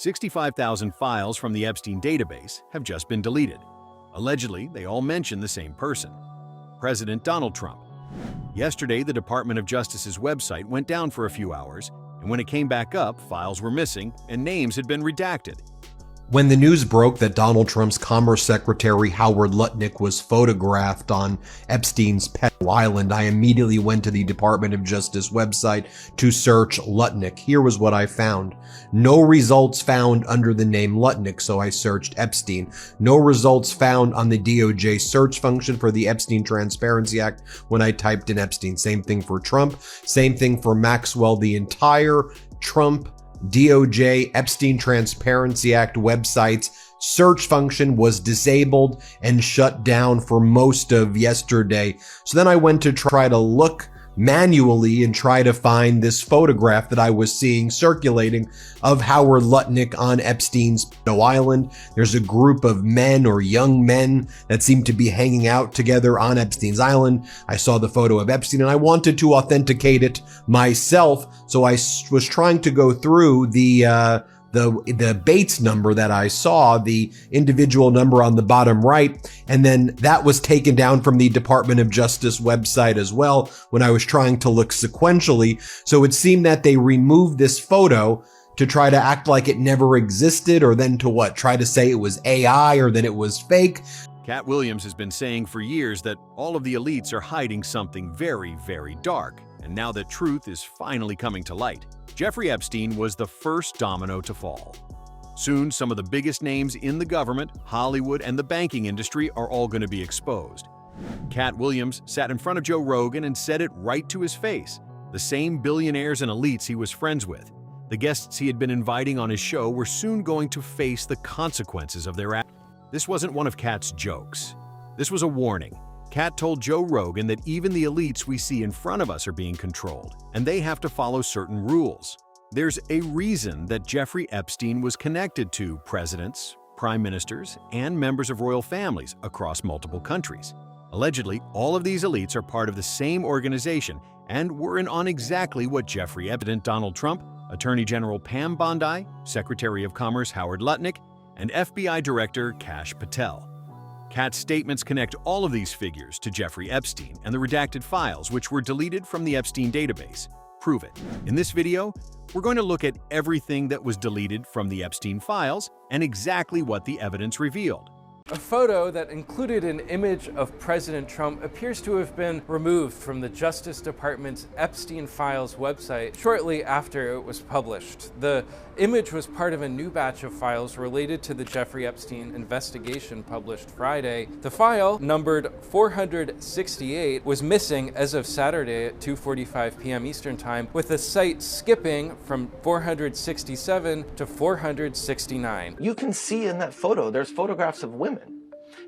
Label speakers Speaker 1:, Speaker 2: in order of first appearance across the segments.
Speaker 1: 65,000 files from the Epstein database have just been deleted. Allegedly, they all mention the same person, President Donald Trump. Yesterday, the Department of Justice's website went down for a few hours, and when it came back up, files were missing and names had been redacted.
Speaker 2: When the news broke that Donald Trump's Commerce Secretary Howard Lutnik was photographed on Epstein's pet island, I immediately went to the Department of Justice website to search Lutnik. Here was what I found. No results found under the name Lutnik, so I searched Epstein. No results found on the DOJ search function for the Epstein Transparency Act when I typed in Epstein. Same thing for Trump, same thing for Maxwell. The entire Trump, DOJ, Epstein Transparency Act website's search function was disabled and shut down for most of yesterday. So then I went to try to look manually and try to find this photograph that I was seeing circulating of Howard Lutnik on Epstein's island. There's a group of men or young men that seem to be hanging out together on Epstein's island. I saw the photo of Epstein and I wanted to authenticate it myself. So I was trying to go through the Bates number that I saw, the individual number on the bottom right, and then that was taken down from the Department of Justice website as well when I was trying to look sequentially. So it seemed that they removed this photo to try to act like it never existed, or then to what? Try to say it was AI or that it was fake.
Speaker 1: Katt Williams has been saying for years that all of the elites are hiding something very, very dark, and now that truth is finally coming to light. Jeffrey Epstein was the first domino to fall. Soon, some of the biggest names in the government, Hollywood, and the banking industry are all going to be exposed. Katt Williams sat in front of Joe Rogan and said it right to his face. The same billionaires and elites he was friends with, the guests he had been inviting on his show, were soon going to face the consequences of their actions. This wasn't one of Katt's jokes. This was a warning. Katt told Joe Rogan that even the elites we see in front of us are being controlled, and they have to follow certain rules. There's a reason that Jeffrey Epstein was connected to presidents, prime ministers, and members of royal families across multiple countries. Allegedly, all of these elites are part of the same organization and were in on exactly what Jeffrey Epstein, Donald Trump, Attorney General Pam Bondi, Secretary of Commerce Howard Lutnik, and FBI Director Kash Patel. Katt's statements connect all of these figures to Jeffrey Epstein and the redacted files which were deleted from the Epstein database. Prove it. In this video, we're going to look at everything that was deleted from the Epstein files and exactly what the evidence revealed.
Speaker 3: A photo that included an image of President Trump appears to have been removed from the Justice Department's Epstein Files website shortly after it was published. The image was part of a new batch of files related to the Jeffrey Epstein investigation published Friday. The file, numbered 468, was missing as of Saturday at 2:45 p.m. Eastern Time, with the site skipping from 467 to 469.
Speaker 4: You can see in that photo, there's photographs of women.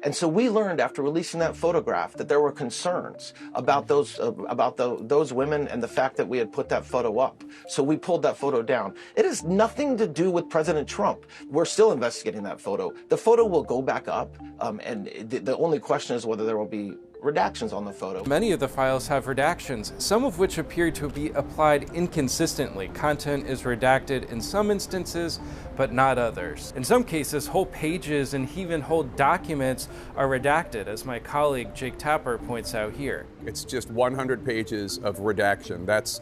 Speaker 4: And so we learned after releasing that photograph that there were concerns about those women and the fact that we had put that photo up. So we pulled that photo down. It has nothing to do with President Trump. We're still investigating that photo. The photo will go back up, and the only question is whether there will be redactions on the photo.
Speaker 3: Many of the files have redactions, some of which appear to be applied inconsistently. Content is redacted in some instances, but not others. In some cases, whole pages and even whole documents are redacted, as my colleague Jake Tapper points out here.
Speaker 5: It's just 100 pages of redaction. That's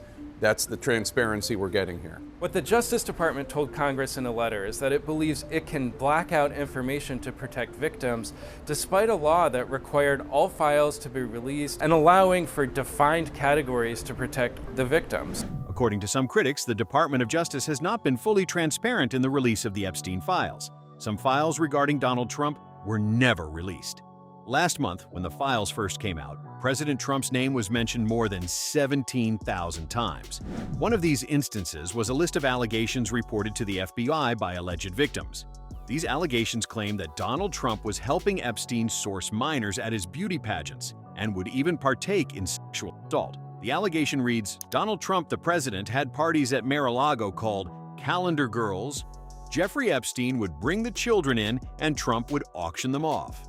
Speaker 5: the transparency we're getting here.
Speaker 3: What the Justice Department told Congress in a letter is that it believes it can black out information to protect victims, despite a law that required all files to be released and allowing for defined categories to protect the victims.
Speaker 1: According to some critics, the Department of Justice has not been fully transparent in the release of the Epstein files. Some files regarding Donald Trump were never released. Last month, when the files first came out, President Trump's name was mentioned more than 17,000 times. One of these instances was a list of allegations reported to the FBI by alleged victims. These allegations claim that Donald Trump was helping Epstein source minors at his beauty pageants and would even partake in sexual assault. The allegation reads, Donald Trump, the president, had parties at Mar-a-Lago called Calendar Girls. Jeffrey Epstein would bring the children in and Trump would auction them off.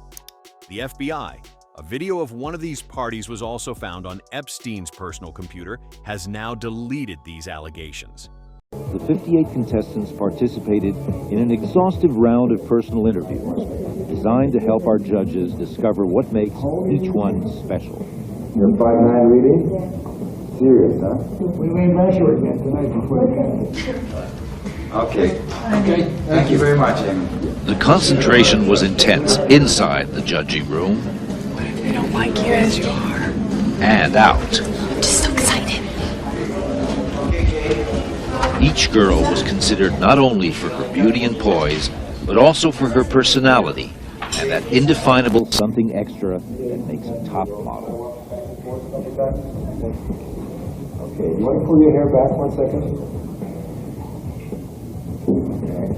Speaker 1: The FBI. A video of one of these parties was also found on Epstein's personal computer, has now deleted these allegations.
Speaker 6: The 58 contestants participated in an exhaustive round of personal interviews designed to help our judges discover what makes each one special.
Speaker 7: Your 5'9" reading? Serious, huh? We made measure again tonight before the game. Okay. Thank you very much, Amy.
Speaker 8: The concentration was intense inside the judging room.
Speaker 9: What if they don't like you as you are?
Speaker 8: And out.
Speaker 9: I'm just so excited.
Speaker 8: Each girl was considered not only for her beauty and poise, but also for her personality and that indefinable
Speaker 6: something extra that makes a top model.
Speaker 7: Okay, you want to pull your hair back 1 second? Okay.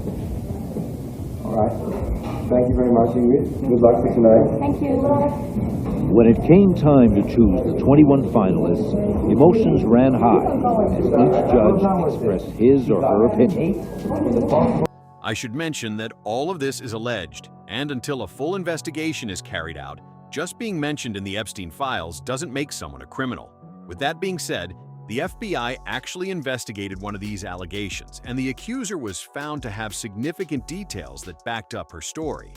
Speaker 7: All right. Thank you very much, Ingrid. Good luck for tonight.
Speaker 9: Thank you.
Speaker 6: When it came time to choose the 21 finalists, emotions ran high as each judge expressed his or her opinion.
Speaker 1: I should mention that all of this is alleged, and until a full investigation is carried out, just being mentioned in the Epstein files doesn't make someone a criminal. With that being said, the FBI actually investigated one of these allegations, and the accuser was found to have significant details that backed up her story.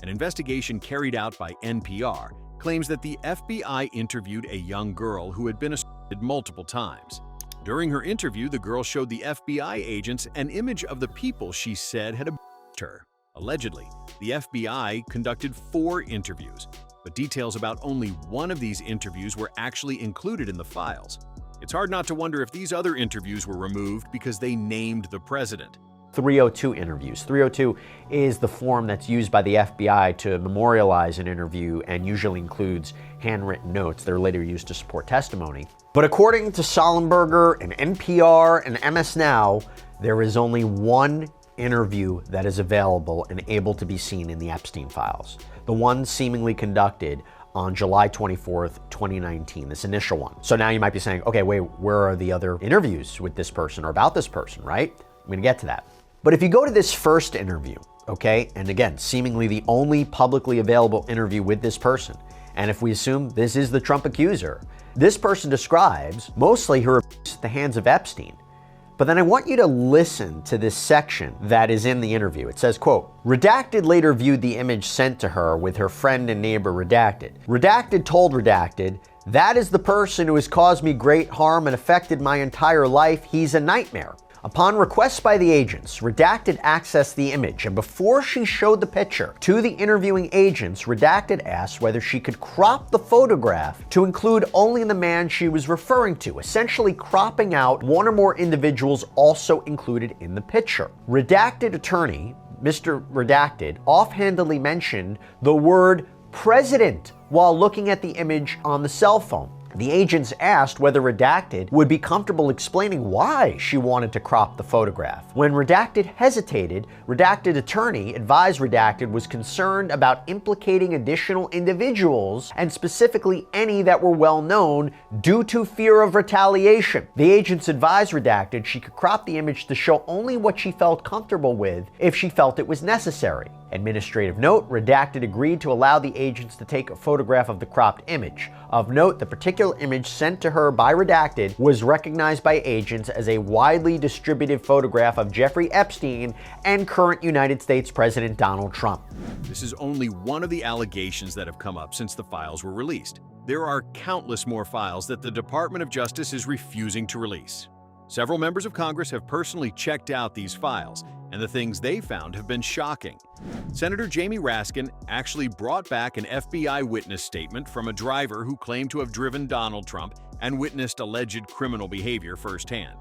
Speaker 1: An investigation carried out by NPR claims that the FBI interviewed a young girl who had been assaulted multiple times. During her interview, the girl showed the FBI agents an image of the people she said had abused her. Allegedly, the FBI conducted 4 interviews, but details about only one of these interviews were actually included in the files. It's hard not to wonder if these other interviews were removed because they named the president.
Speaker 10: 302 interviews. 302 is the form that's used by the FBI to memorialize an interview and usually includes handwritten notes that are later used to support testimony. But according to Sollenberger and NPR and MS Now, there is only one interview that is available and able to be seen in the Epstein files. The one seemingly conducted on July 24th, 2019, this initial one. So now you might be saying, okay, wait, where are the other interviews with this person or about this person, right? I'm gonna get to that. But if you go to this first interview, okay, and again, seemingly the only publicly available interview with this person, and if we assume this is the Trump accuser, this person describes mostly her abuse at the hands of Epstein. But then I want you to listen to this section that is in the interview. It says, quote, Redacted later viewed the image sent to her with her friend and neighbor Redacted. Redacted told Redacted, that is the person who has caused me great harm and affected my entire life. He's a nightmare. Upon request by the agents, Redacted accessed the image, and before she showed the picture to the interviewing agents, Redacted asked whether she could crop the photograph to include only the man she was referring to, essentially cropping out one or more individuals also included in the picture. Redacted attorney, Mr. Redacted, offhandedly mentioned the word president while looking at the image on the cell phone. The agents asked whether Redacted would be comfortable explaining why she wanted to crop the photograph. When Redacted hesitated, Redacted attorney advised Redacted was concerned about implicating additional individuals and specifically any that were well known due to fear of retaliation. The agents advised Redacted she could crop the image to show only what she felt comfortable with if she felt it was necessary. Administrative note, Redacted agreed to allow the agents to take a photograph of the cropped image. Of note, the particular image sent to her by Redacted was recognized by agents as a widely distributed photograph of Jeffrey Epstein and current United States President Donald Trump.
Speaker 1: This is only one of the allegations that have come up since the files were released. There are countless more files that the Department of Justice is refusing to release. Several members of Congress have personally checked out these files, and the things they found have been shocking. Senator Jamie Raskin actually brought back an FBI witness statement from a driver who claimed to have driven Donald Trump and witnessed alleged criminal behavior firsthand.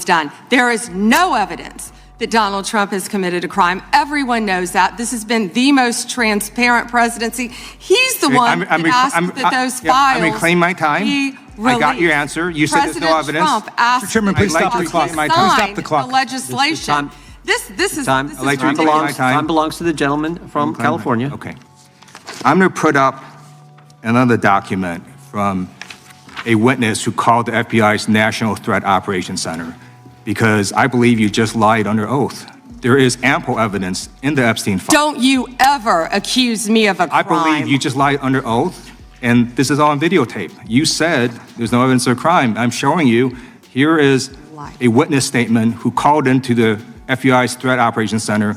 Speaker 11: Done. There is no evidence that Donald Trump has committed a crime. Everyone knows that. This has been the most transparent presidency. He's the one that asked that those files.
Speaker 12: I'm going to claim my time. I got your answer. You said there's no evidence.
Speaker 11: Trump asked
Speaker 12: Mr. Chairman, please stop the clock.
Speaker 11: Stop the clock. The legislation. This is
Speaker 12: time
Speaker 13: belongs to the gentleman from California.
Speaker 12: Okay. I'm going to put up another document from a witness who called the FBI's National Threat Operations Center because I believe you just lied under oath. There is ample evidence in the Epstein file.
Speaker 11: Don't you ever accuse me of a crime.
Speaker 12: I believe you just lied under oath, and this is all on videotape. You said there's no evidence of a crime. I'm showing you. Here is a witness statement who called into the FBI's Threat Operations Center.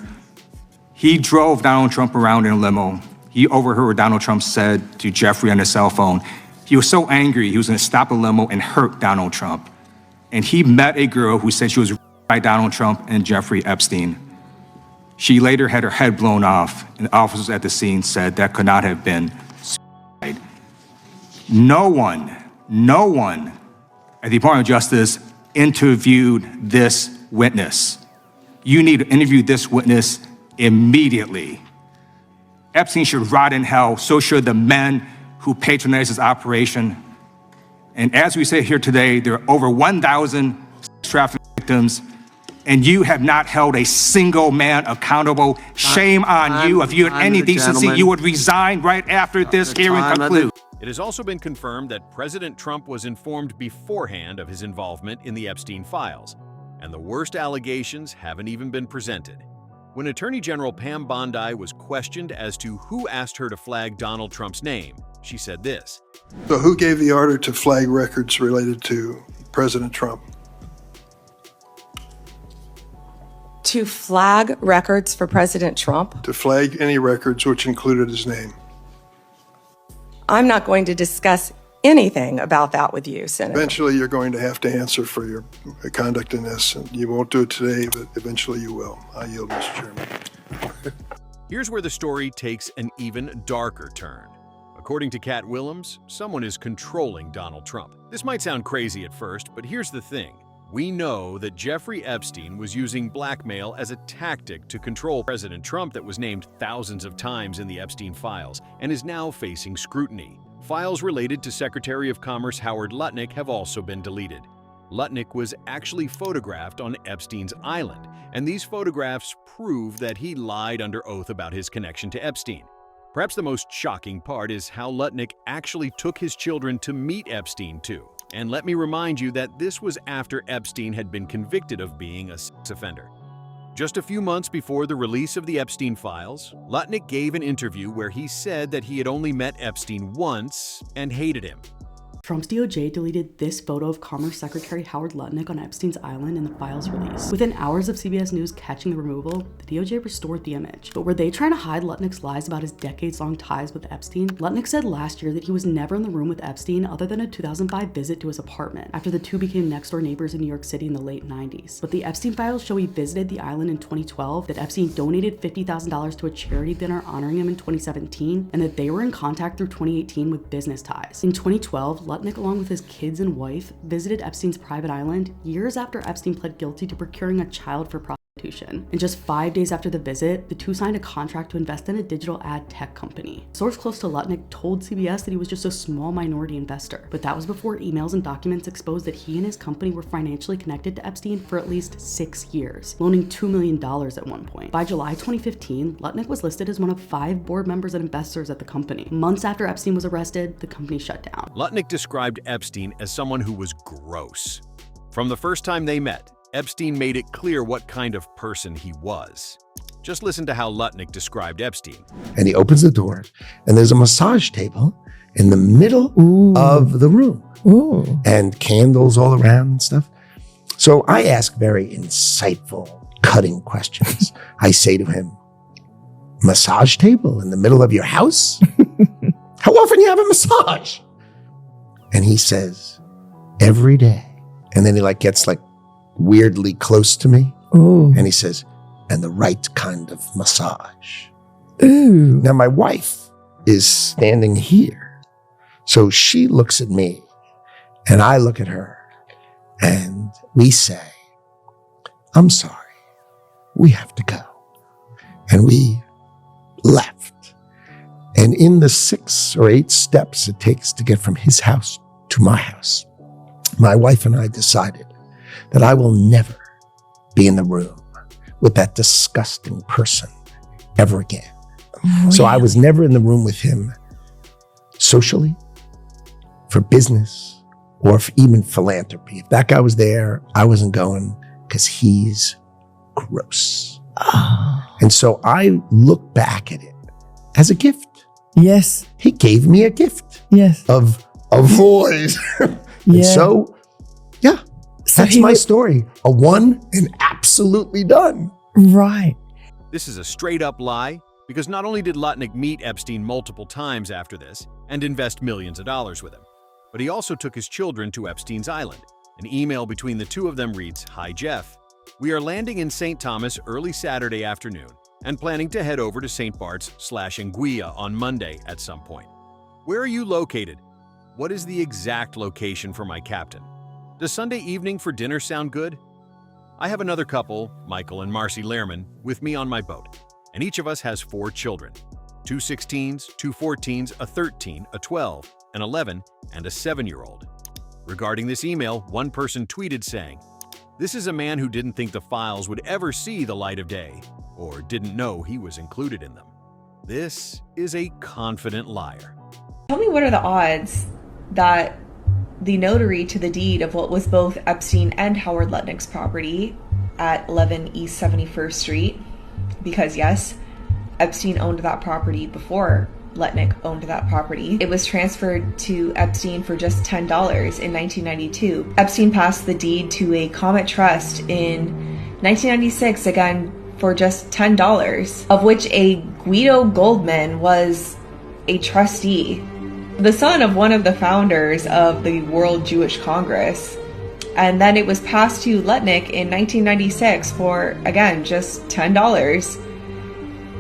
Speaker 12: He drove Donald Trump around in a limo. He overheard what Donald Trump said to Jeffrey on his cell phone. He was so angry, he was gonna stop the limo and hurt Donald Trump. And he met a girl who said she was raped by Donald Trump and Jeffrey Epstein. She later had her head blown off, and officers at the scene said that could not have been suicide. No one at the Department of Justice interviewed this witness. You need to interview this witness immediately. Epstein should rot in hell, so should the men who patronized his operation. And as we say here today, there are over 1,000 trafficking victims, and you have not held a single man accountable. Shame on you. If you had any decency, you would resign right after this hearing concludes.
Speaker 1: It has also been confirmed that President Trump was informed beforehand of his involvement in the Epstein files, and the worst allegations haven't even been presented. When Attorney General Pam Bondi was questioned as to who asked her to flag Donald Trump's name, she said this.
Speaker 14: So who gave the order to flag records related to President Trump?
Speaker 11: To flag records for President Trump?
Speaker 14: To flag any records which included his name.
Speaker 11: I'm not going to discuss anything about that with you, Senator.
Speaker 14: Eventually, you're going to have to answer for your conduct in this. And you won't do it today, but eventually you will. I yield, Mr. Chairman.
Speaker 1: Here's where the story takes an even darker turn. According to Katt Willems, someone is controlling Donald Trump. This might sound crazy at first, but here's the thing. We know that Jeffrey Epstein was using blackmail as a tactic to control President Trump that was named thousands of times in the Epstein files and is now facing scrutiny. Files related to Secretary of Commerce Howard Lutnik have also been deleted. Lutnik was actually photographed on Epstein's island, and these photographs prove that he lied under oath about his connection to Epstein. Perhaps the most shocking part is how Lutnik actually took his children to meet Epstein too. And let me remind you that this was after Epstein had been convicted of being a sex offender. Just a few months before the release of the Epstein files, Lutnik gave an interview where he said that he had only met Epstein once and hated him.
Speaker 15: Trump's DOJ deleted this photo of Commerce Secretary Howard Lutnik on Epstein's island in the files release. Within hours of CBS News catching the removal, the DOJ restored the image. But were they trying to hide Lutnik's lies about his decades-long ties with Epstein? Lutnik said last year that he was never in the room with Epstein other than a 2005 visit to his apartment, after the two became next-door neighbors in New York City in the late 90s. But the Epstein files show he visited the island in 2012, that Epstein donated $50,000 to a charity dinner honoring him in 2017, and that they were in contact through 2018 with business ties. In 2012, Lutnik, along with his kids and wife, visited Epstein's private island years after Epstein pled guilty to procuring a child for prostitution. And just 5 days after the visit, the two signed a contract to invest in a digital ad tech company. A source close to Lutnik told CBS that he was just a small minority investor, but that was before emails and documents exposed that he and his company were financially connected to Epstein for at least 6 years, loaning $2 million at one point. By July 2015, Lutnik was listed as one of 5 board members and investors at the company. Months after Epstein was arrested, the company shut down.
Speaker 1: Lutnik described Epstein as someone who was gross. From the first time they met, Epstein made it clear what kind of person he was. Just listen to how Lutnik described Epstein.
Speaker 16: And he opens the door, and there's a massage table in the middle of the room. And candles all around and stuff. So I ask very insightful, cutting questions. I say to him, massage table in the middle of your house? How often do you have a massage? And he says, every day. And then he gets weirdly close to me. And he says, and the right kind of massage. Now my wife is standing here. So she looks at me and I look at her and we say, I'm sorry, we have to go. And we left. And in the 6 or 8 steps it takes to get from his house to my house, my wife and I decided that I will never be in the room with that disgusting person ever again. So I was never in the room with him socially, for business, or for even philanthropy. If that guy was there, I wasn't going because he's gross. And so I look back at it as a gift.
Speaker 17: Yes.
Speaker 16: He gave me a gift.
Speaker 17: Yes.
Speaker 16: Of avoid. And so, yeah. That's my story. A one and absolutely done.
Speaker 17: Right.
Speaker 1: This is a straight-up lie, because not only did Lutnik meet Epstein multiple times after this and invest millions of dollars with him, but he also took his children to Epstein's Island. An email between the two of them reads, "Hi Jeff, we are landing in St. Thomas early Saturday afternoon and planning to head over to St. Bart's/Anguilla on Monday at some point. Where are you located? What is the exact location for my captain? Does Sunday evening for dinner sound good? I have another couple, Michael and Marcy Lehrman, with me on my boat, and each of us has 4 children, 2 16s, 2 14s, a 13, a 12, an 11, and a 7-year-old. Regarding this email, one person tweeted saying, "This is a man who didn't think the files would ever see the light of day, or didn't know he was included in them. This is a confident liar."
Speaker 18: Tell me, what are the odds that the notary to the deed of what was both Epstein and Howard Lutnik's property at 11 East 71st Street, because yes, Epstein owned that property before Lutnik owned that property. It was transferred to Epstein for just $10 in 1992. Epstein passed the deed to a Comet Trust in 1996, again for just $10, of which a Guido Goldman was a trustee, the son of one of the founders of the World Jewish Congress. And then it was passed to Lutnik in 1996 for, again, just $10.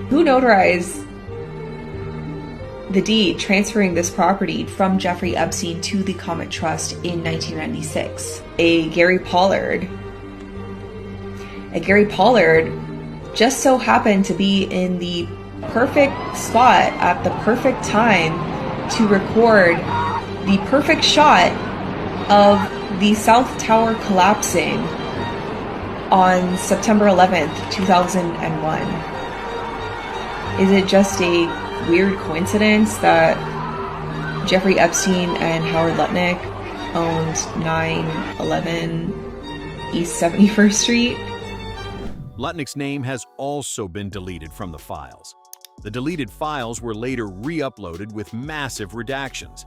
Speaker 18: Who notarized the deed transferring this property from Jeffrey Epstein to the Comet Trust in 1996? A Gary Pollard. A Gary Pollard just so happened to be in the perfect spot at the perfect time to record the perfect shot of the South Tower collapsing on September 11th, 2001. Is it just a weird coincidence that Jeffrey Epstein and Howard Lutnik owned 911 East 71st Street?
Speaker 1: Lutnik's name has also been deleted from the files. The deleted files were later re-uploaded with massive redactions.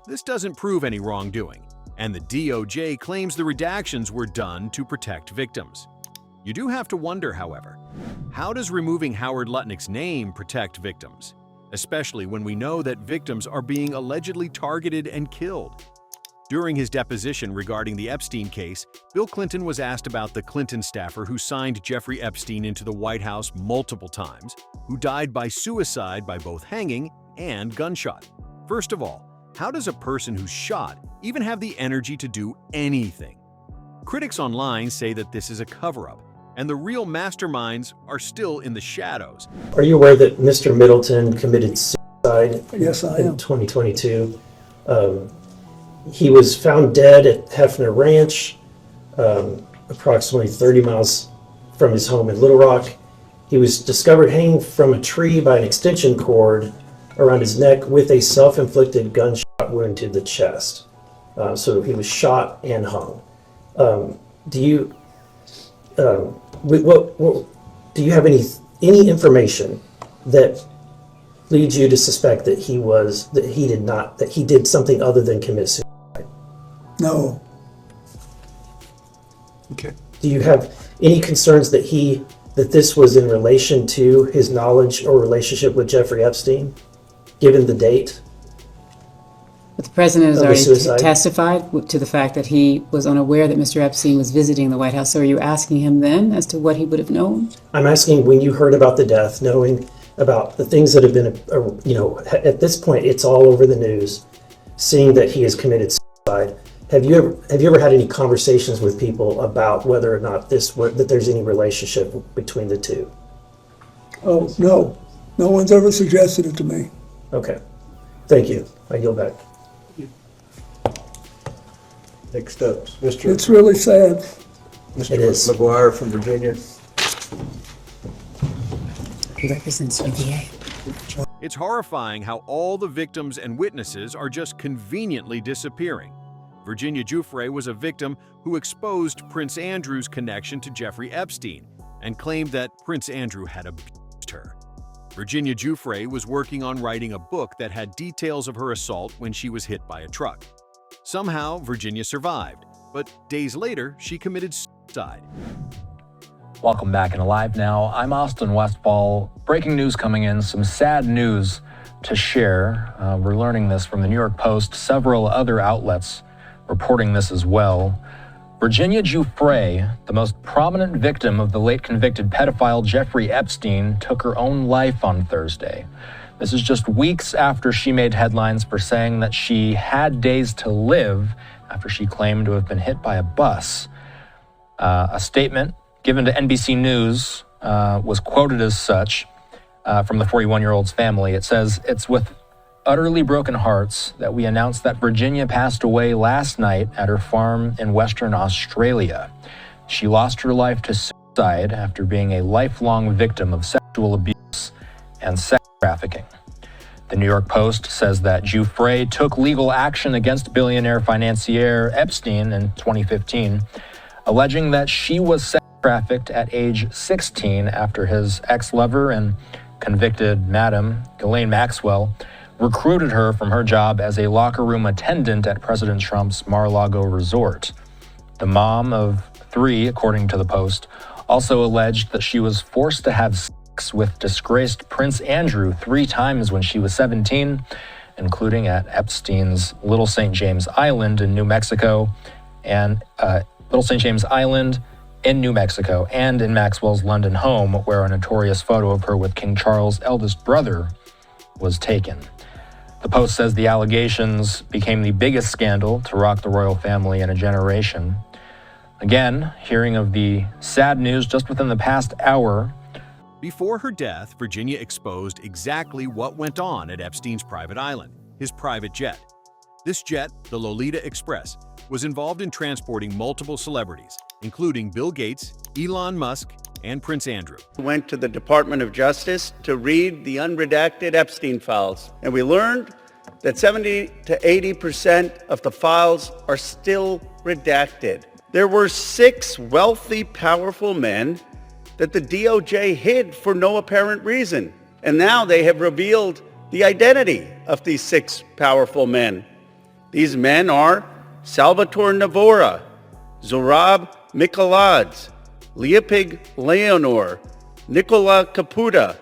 Speaker 1: This doesn't prove any wrongdoing, and the DOJ claims the redactions were done to protect victims. You do have to wonder, however, how does removing Howard Lutnik's name protect victims, especially when we know that victims are being allegedly targeted and killed? During his deposition regarding the Epstein case, Bill Clinton was asked about the Clinton staffer who signed Jeffrey Epstein into the White House multiple times, who died by suicide by both hanging and gunshot. First of all, how does a person who's shot even have the energy to do anything? Critics online say that this is a cover-up, and the real masterminds are still in the shadows.
Speaker 19: Are you aware that Mr. Middleton committed suicide
Speaker 14: Yes, I am.
Speaker 19: in 2022? He was found dead at Hefner Ranch, approximately 30 miles from his home in Little Rock. He was discovered hanging from a tree by an extension cord around his neck with a self-inflicted gunshot wound to the chest. So he was shot and hung. Do you have any information that leads you to suspect that he did something other than commit suicide?
Speaker 14: No.
Speaker 5: Okay.
Speaker 19: Do you have any concerns that this was in relation to his knowledge or relationship with Jeffrey Epstein, given the date?
Speaker 17: But the president has
Speaker 19: Of the
Speaker 17: already
Speaker 19: suicide?
Speaker 17: testified to the fact that he was unaware that Mr. Epstein was visiting the White House. So are you asking him then as to what he would have known?
Speaker 19: I'm asking, when you heard about the death, knowing about the things that have been, at this point, it's all over the news, seeing that he has committed suicide. Have you ever had any conversations with people about whether or not that there's any relationship between the two?
Speaker 14: Oh, no. No one's ever suggested it to me.
Speaker 19: Okay. Thank you. I yield back.
Speaker 20: Next up, Mr.
Speaker 14: It's really sad.
Speaker 20: Mr. McGuire from Virginia.
Speaker 17: He represents UVA.
Speaker 1: It's horrifying how all the victims and witnesses are just conveniently disappearing. Virginia Giuffre was a victim who exposed Prince Andrew's connection to Jeffrey Epstein and claimed that Prince Andrew had abused her. Virginia Giuffre was working on writing a book that had details of her assault when she was hit by a truck. Somehow, Virginia survived, But days later, she committed suicide.
Speaker 21: Welcome back and Alive Now. I'm Austin Westfall. Breaking news coming in, some sad news to share. We're learning this from the New York Post, several other outlets reporting this as well. Virginia Giuffre, the most prominent victim of the late convicted pedophile Jeffrey Epstein, took her own life on Thursday. This is just weeks after she made headlines for saying that she had days to live after she claimed to have been hit by a bus. A statement given to NBC News was quoted as such from the 41-year-old's family. It says, "It's with utterly broken hearts that we announce that Virginia passed away last night at her farm in Western Australia. She lost her life to suicide after being a lifelong victim of sexual abuse and sex trafficking." The New York Post says that Giuffre took legal action against billionaire financier Epstein in 2015, alleging that she was sex trafficked at age 16 after his ex-lover and convicted Madam Ghislaine Maxwell recruited her from her job as a locker room attendant at President Trump's Mar-a-Lago resort. The mom of 3, according to the Post, also alleged that she was forced to have sex with disgraced Prince Andrew 3 times when she was 17, including at Epstein's Little St. James Island in New Mexico, and Little St. James Island in New Mexico, and in Maxwell's London home, where a notorious photo of her with King Charles' eldest brother was taken. The Post says the allegations became the biggest scandal to rock the royal family in a generation. Again, hearing of the sad news just within the past hour.
Speaker 1: Before her death, Virginia exposed exactly what went on at Epstein's private island, his private jet. This jet, the Lolita Express, was involved in transporting multiple celebrities, including Bill Gates, Elon Musk, and Prince Andrew.
Speaker 22: Went to the Department of Justice to read the unredacted Epstein files, and we learned that 70 to 80% of the files are still redacted. There were 6 wealthy, powerful men that the DOJ hid for no apparent reason, and now they have revealed the identity of these 6 powerful men. These men are Salvatore Navora, Zorab Mikaladze, Leopig Leonor, Nicola Caputa,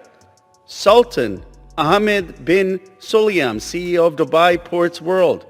Speaker 22: Sultan Ahmed bin Sulayem, CEO of Dubai Ports World,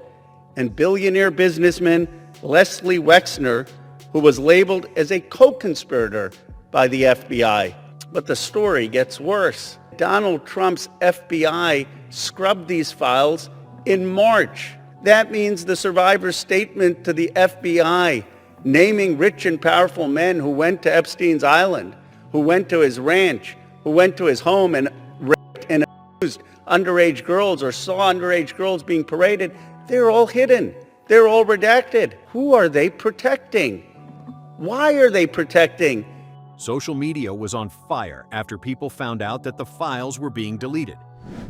Speaker 22: and billionaire businessman Leslie Wexner, who was labeled as a co-conspirator by the FBI. But the story gets worse. Donald Trump's FBI scrubbed these files in March. That means the survivor's statement to the FBI naming rich and powerful men who went to Epstein's island, who went to his ranch, who went to his home and raped and abused underage girls or saw underage girls being paraded, they're all hidden. They're all redacted. Who are they protecting? Why are they protecting?
Speaker 1: Social media was on fire after people found out that the files were being deleted.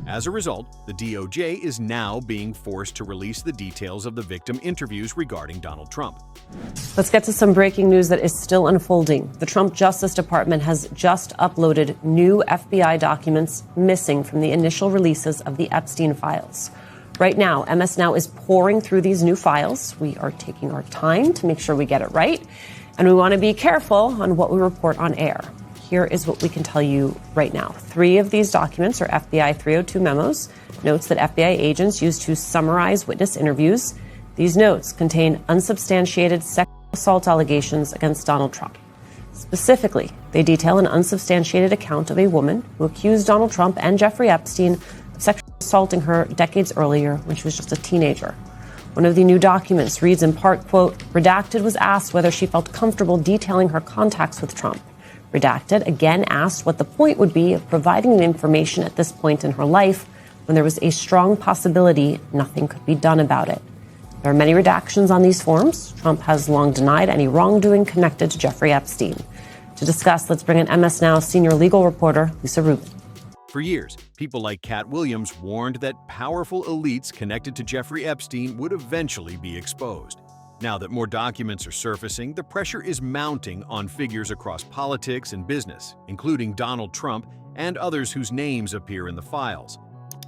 Speaker 1: As a result, the DOJ is now being forced to release the details of the victim interviews regarding Donald Trump.
Speaker 23: Let's get to some breaking news that is still unfolding. The Trump Justice Department has just uploaded new FBI documents missing from the initial releases of the Epstein files. Right now, MS Now is pouring through these new files. We are taking our time to make sure we get it right, and we want to be careful on what we report on air. Here is what we can tell you right now. 3 of these documents are FBI 302 memos, notes that FBI agents used to summarize witness interviews. These notes contain unsubstantiated sexual assault allegations against Donald Trump. Specifically, they detail an unsubstantiated account of a woman who accused Donald Trump and Jeffrey Epstein of sexually assaulting her decades earlier when she was just a teenager. One of the new documents reads in part, quote, "Redacted was asked whether she felt comfortable detailing her contacts with Trump. Redacted again asked what the point would be of providing the information at this point in her life when there was a strong possibility nothing could be done about it." There are many redactions on these forms. Trump has long denied any wrongdoing connected to Jeffrey Epstein. To discuss, let's bring in MS Now senior legal reporter Lisa Rubin.
Speaker 1: For years, people like Katt Williams warned that powerful elites connected to Jeffrey Epstein would eventually be exposed. Now that more documents are surfacing, the pressure is mounting on figures across politics and business, including Donald Trump and others whose names appear in the files.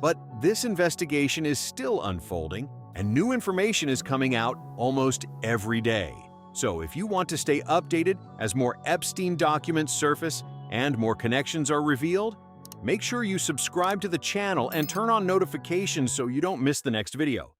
Speaker 1: But this investigation is still unfolding, and new information is coming out almost every day. So if you want to stay updated as more Epstein documents surface and more connections are revealed, make sure you subscribe to the channel and turn on notifications so you don't miss the next video.